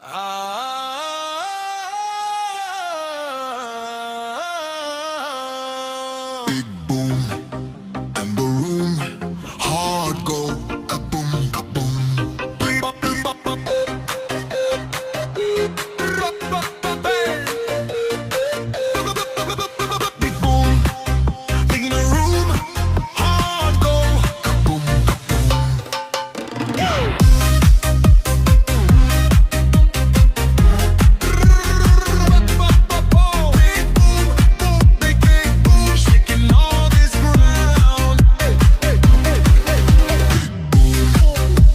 Big boom, Terbaru, hard go, kaboom, kaboom. Big boom, big in the room, hard go, kaboom, kaboom. Big boom, big boom, shaking all this ground. Big boom,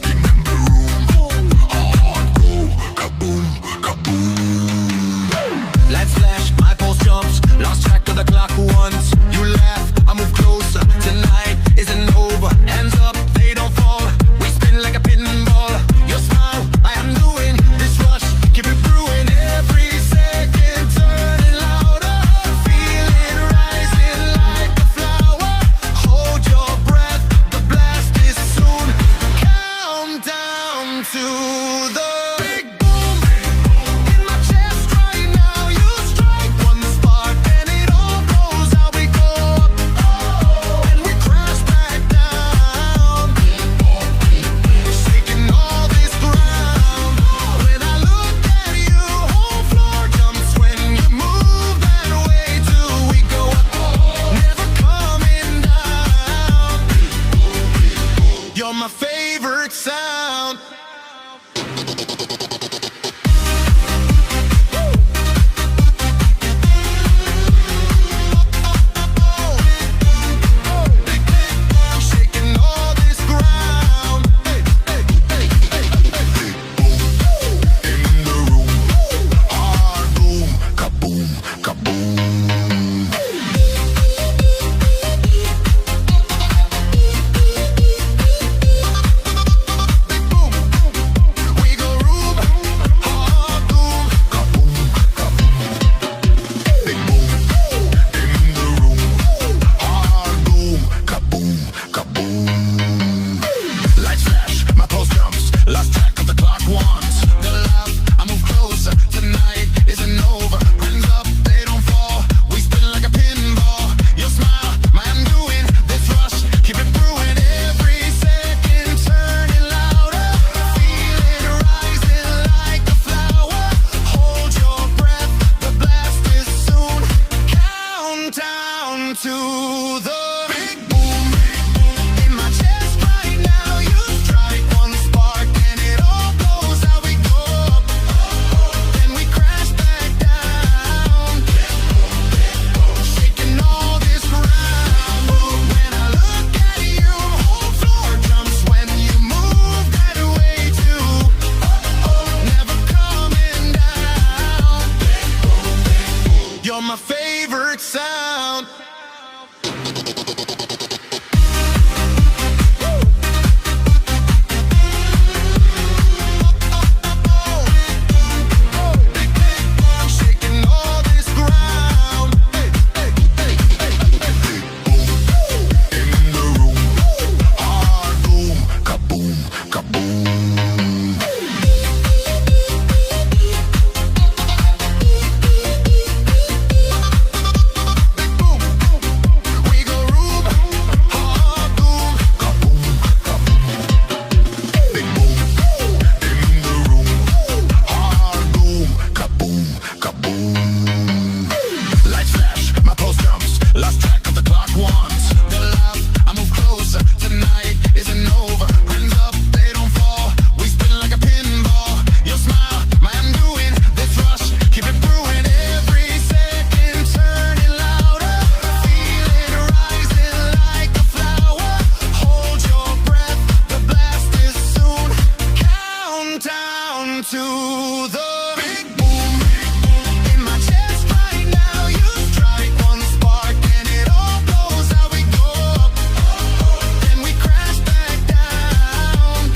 in the room, hard go, kaboom, kaboom. Lights flash, my pulse jumps. Lost track of the clock once. You laugh, I move closer. Tonight isn't over. Hands up, they don't fall. We spin like a pinball. Your smile, I am doing this rush. Keep it brewing every second, turning louder. Feel it rising like a flower. Hold your breath, the blast is soon. Count down to the big boom. In my chest right now, you strike one spark and it all blows out. We go up and we crash back down, shaking all this ground. When I look at you, whole floor jumps when you move that way too. We go up, never coming down. You're my favorite sound. Shaking all this ground. In the room, hard boom, kaboom, kaboom. Big boom, we go room, hard boom. Kaboom, kaboom. Big boom, in the room, hard boom, kaboom, kaboom. Lights flash, my pulse jumps. Lost track of the clock once. The laugh, I move closer. Tonight isn't over. Hands up, they don't fall. We spin like a pinball. Your smile, my undoing. This rush, keep it brewing every second, turning louder. Feel it rising like a flower. Hold your breath, the blast is soon. Count down to the big boom. In my chest right now, you strike one spark and it all blows out. We go up, then we crash back down, shaking all this ground. When I look at you, whole floor jumps when you move that way too. Never coming down. You're my favorite sound. Shaking all this ground. In the room, hard boom, kaboom, kaboom. Big boom, we go room, hard boom. Kaboom, kaboom. Big boom, in the room, hard boom, kaboom, kaboom. Lights flash, my pulse jumps. Lost track of the clock once. The laugh, I move closer. Tonight isn't over. Hands up, they don't fall. We spin like a pinball. Your smile, my undoing. This rush, keep it brewing every second, turning louder. Feel it rising like a flower. Hold your breath, the blast is soon. Count down to the big boom. In my chest right now, you strike one spark and it all blows out. We go up, then we crash back down,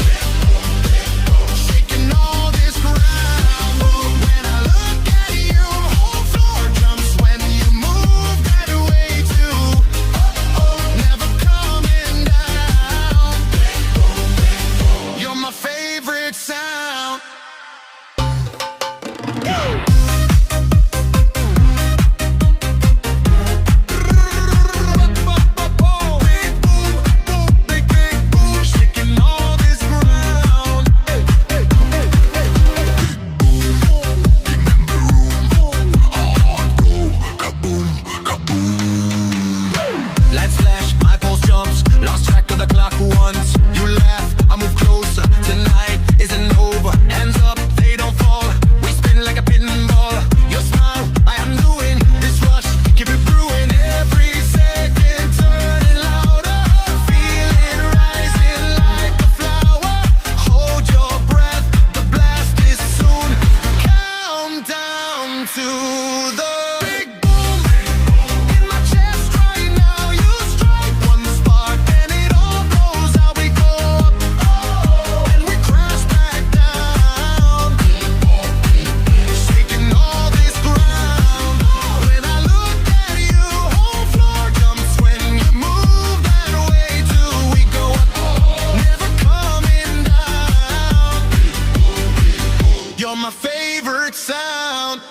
shaking all this ground. When I look at you, whole floor jumps when you move that way too. Never coming down. You're my favorite sound. my favorite sound.